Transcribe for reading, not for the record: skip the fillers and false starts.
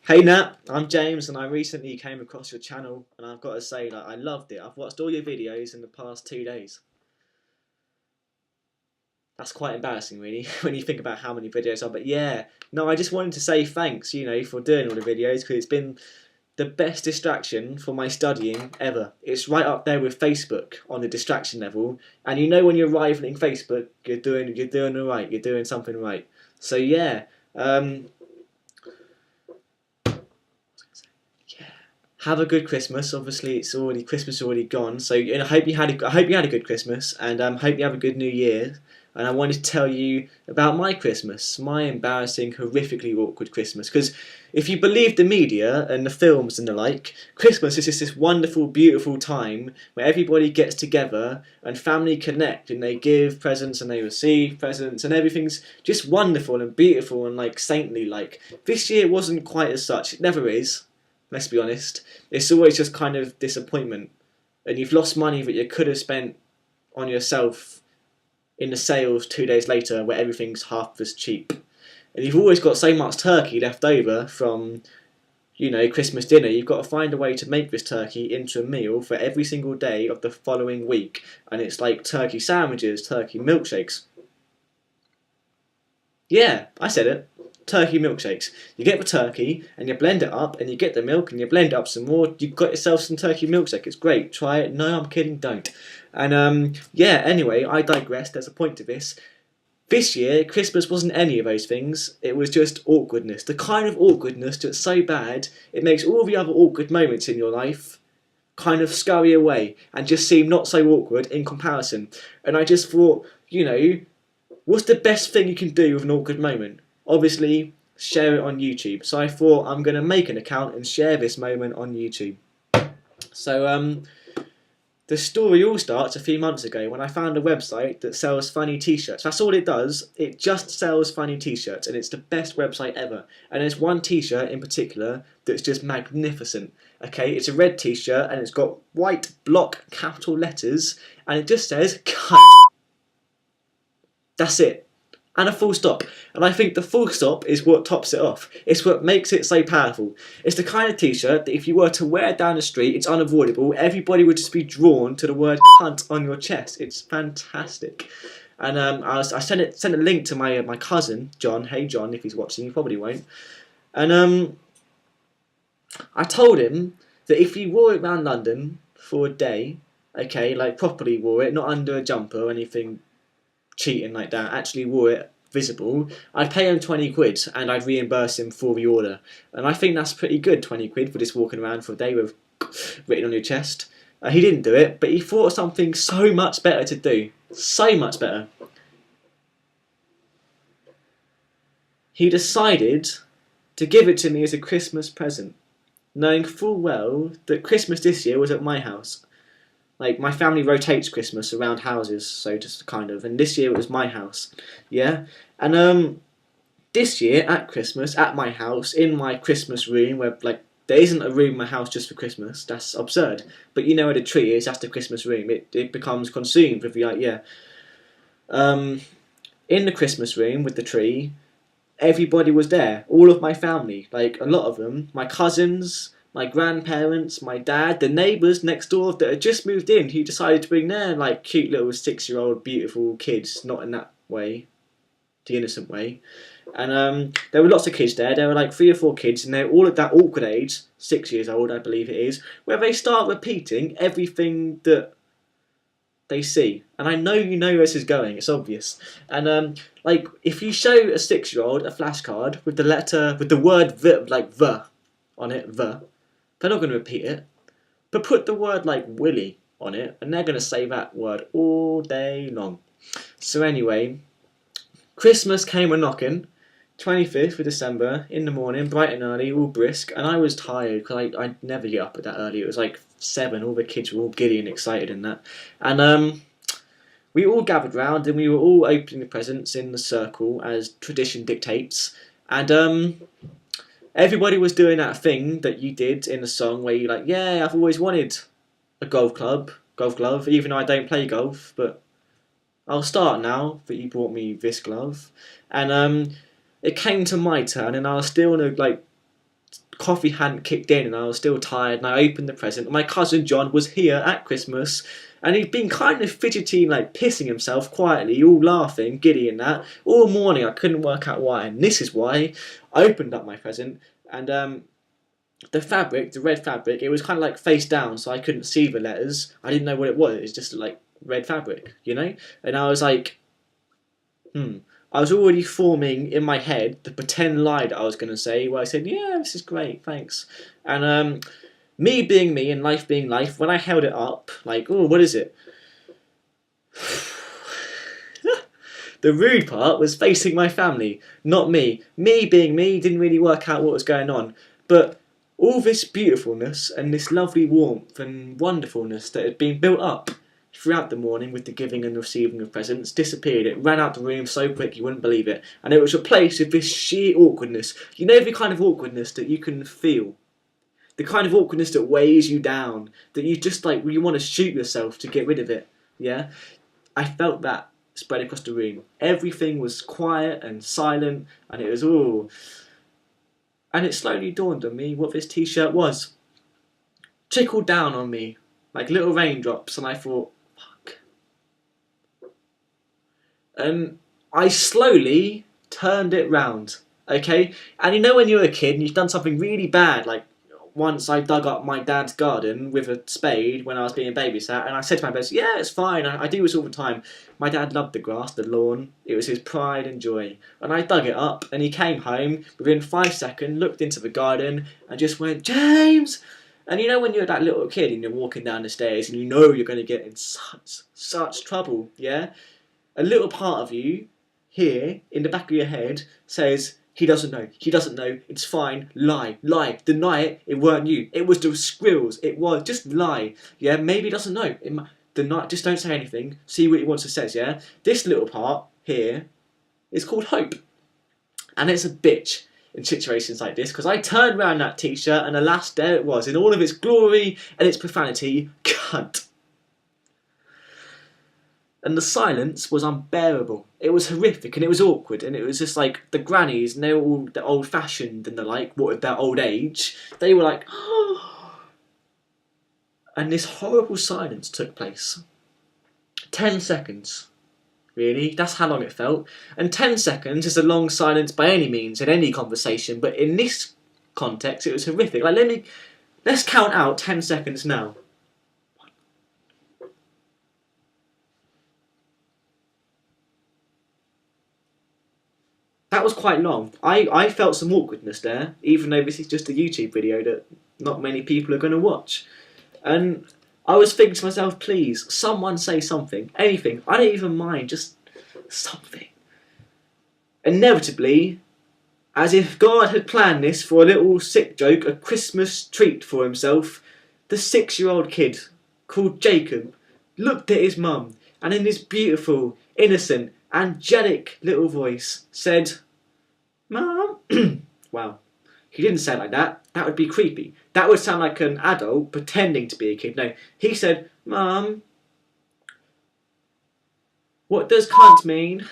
Hey Nat, I'm James, and I recently came across your channel, and I've got to say, I loved it. I've watched all your videos in the past 2 days. That's quite embarrassing, really, when you think about how many videos are. But yeah, no, I just wanted to say thanks, for doing all the videos because it's been the best distraction for my studying ever. It's right up there with Facebook on the distraction level, and when you're rivaling Facebook, you're doing all right. You're doing something right. So yeah. Um, yeah. Have a good Christmas. Obviously, it's already Christmas already gone. So I hope you had a good Christmas, and hope you have a good New Year. And I wanted to tell you about my Christmas, my embarrassing, horrifically awkward Christmas. Because if you believe the media and the films and the like, Christmas is just this wonderful, beautiful time where everybody gets together and family connect and they give presents and they receive presents and everything's just wonderful and beautiful and like saintly. Like this year wasn't quite as such. It never is. Let's be honest. It's always just kind of disappointment, and you've lost money that you could have spent on yourself in the sales 2 days later, where everything's half as cheap. And you've always got so much turkey left over from Christmas dinner. You've got to find a way to make this turkey into a meal for every single day of the following week, and it's like turkey sandwiches, turkey milkshakes. Yeah, I said it. Turkey milkshakes. You get the turkey and you blend it up, and you get the milk and you blend it up some more. You've got yourself some turkey milkshake. It's great. Try it. No, I'm kidding. Don't. And yeah. Anyway, I digress. There's a point to this. This year, Christmas wasn't any of those things. It was just awkwardness. The kind of awkwardness that's so bad it makes all the other awkward moments in your life kind of scurry away and just seem not so awkward in comparison. And I just thought, what's the best thing you can do with an awkward moment? Obviously, share it on YouTube. So I thought I'm going to make an account and share this moment on YouTube. So the story all starts a few months ago when I found a website that sells funny t-shirts. That's all it does. It just sells funny t-shirts, and it's the best website ever. And there's one t-shirt in particular that's just magnificent. Okay, it's a red t-shirt and it's got white block capital letters, and it just says "cunt." That's it. And a full stop. And I think the full stop is what tops it off. It's what makes it so powerful. It's the kind of t-shirt that if you were to wear it down the street, it's unavoidable. Everybody would just be drawn to the word cunt on your chest. It's fantastic. And I sent a link to my cousin, John. Hey John, if he's watching, he probably won't. And I told him that if he wore it around London for a day, okay, like properly wore it, not under a jumper or anything cheating like that, actually wore it visible, I'd pay him 20 quid and I'd reimburse him for the order. And I think that's pretty good, 20 quid for just walking around for a day with written on your chest. He didn't do it, but he thought of something so much better to do. So much better. He decided to give it to me as a Christmas present, knowing full well that Christmas this year was at my house. Like, my family rotates Christmas around houses, so just kind of, and this year it was my house, yeah? And this year at Christmas, at my house, in my Christmas room, where, like, there isn't a room in my house just for Christmas, that's absurd, but you know where the tree is, that's the Christmas room, it becomes consumed with the idea. In the Christmas room with the tree, everybody was there, all of my family, like, a lot of them, my cousins, my grandparents, my dad, the neighbours next door that had just moved in, he decided to bring their like cute little 6-year-old beautiful kids, not in that way, the innocent way. And there were lots of kids there. There were like 3 or 4 kids, and they're all at that awkward age, 6 years old, I believe it is, where they start repeating everything that they see. And I know you know where this is going. It's obvious. And like if you show a 6-year-old a flashcard with the word the on it, they're not going to repeat it. But put the word like Willie on it, and they're going to say that word all day long. So anyway, Christmas came a knocking, 25th of December, in the morning, bright and early, all brisk, and I was tired, because I never get up at that early. It was like 7, all the kids were all giddy and excited and that. And we all gathered round, and we were all opening the presents in the circle, as tradition dictates. And everybody was doing that thing that you did in the song where you're like, yeah, I've always wanted a golf glove, even though I don't play golf, but I'll start now that you brought me this glove. And it came to my turn, and I was still in a like coffee hadn't kicked in and I was still tired, and I opened the present. And my cousin John was here at Christmas, and he'd been kind of fidgety, like pissing himself quietly, all laughing, giddy and that, all morning. I couldn't work out why, and this is why. I opened up my present, and the fabric, the red fabric, it was kind of like face down, so I couldn't see the letters. I didn't know what it was. It was just like red fabric, you know? And I was like, I was already forming in my head the pretend lie that I was going to say, where I said, yeah, this is great, thanks. And me being me and life being life, when I held it up, like, oh, what is it? The rude part was facing my family, not me. Me being me didn't really work out what was going on. But all this beautifulness and this lovely warmth and wonderfulness that had been built up throughout the morning with the giving and receiving of presents disappeared. It ran out the room so quick you wouldn't believe it. And it was replaced with this sheer awkwardness. You know the kind of awkwardness that you can feel? The kind of awkwardness that weighs you down, that you just like, you want to shoot yourself to get rid of it. Yeah? I felt that spread across the room. Everything was quiet and silent, and it was all... And it slowly dawned on me what this t-shirt was. Trickled down on me like little raindrops, and I thought, fuck. And I slowly turned it round, okay? And you know when you're a kid and you've done something really bad, like once I dug up my dad's garden with a spade when I was being babysat, and I said to my parents, yeah, it's fine, I do this all the time. My dad loved the grass, the lawn, it was his pride and joy. And I dug it up, and he came home, within 5 seconds, looked into the garden, and just went, James! And you know when you're that little kid and you're walking down the stairs and you know you're going to get in such trouble, yeah? A little part of you, here, in the back of your head, says, he doesn't know, it's fine, lie, deny it, it weren't you, it was the squirrels, it was, just lie, yeah, maybe he doesn't know, just don't say anything, see what he wants to say, yeah? This little part, here, is called hope, and it's a bitch in situations like this, because I turned around that t-shirt, and alas, there it was, in all of its glory and its profanity, cunt. And the silence was unbearable. It was horrific and it was awkward, and it was just like the grannies, and they were all the old-fashioned and the like, what at their old age, they were like, oh. And this horrible silence took place. 10 seconds. Really? That's how long it felt. And 10 seconds is a long silence by any means in any conversation, but in this context it was horrific. Like, let's count out 10 seconds now. That was quite long. I felt some awkwardness there, even though this is just a YouTube video that not many people are going to watch. And I was thinking to myself, please, someone say something, anything. I don't even mind, just something. Inevitably, as if God had planned this for a little sick joke, a Christmas treat for himself, the 6-year-old kid, called Jacob, looked at his mum, and in this beautiful, innocent, angelic little voice said, Mum. Wow. He didn't say it like that. That would be creepy. That would sound like an adult pretending to be a kid. No, he said, Mum, what does cunt mean?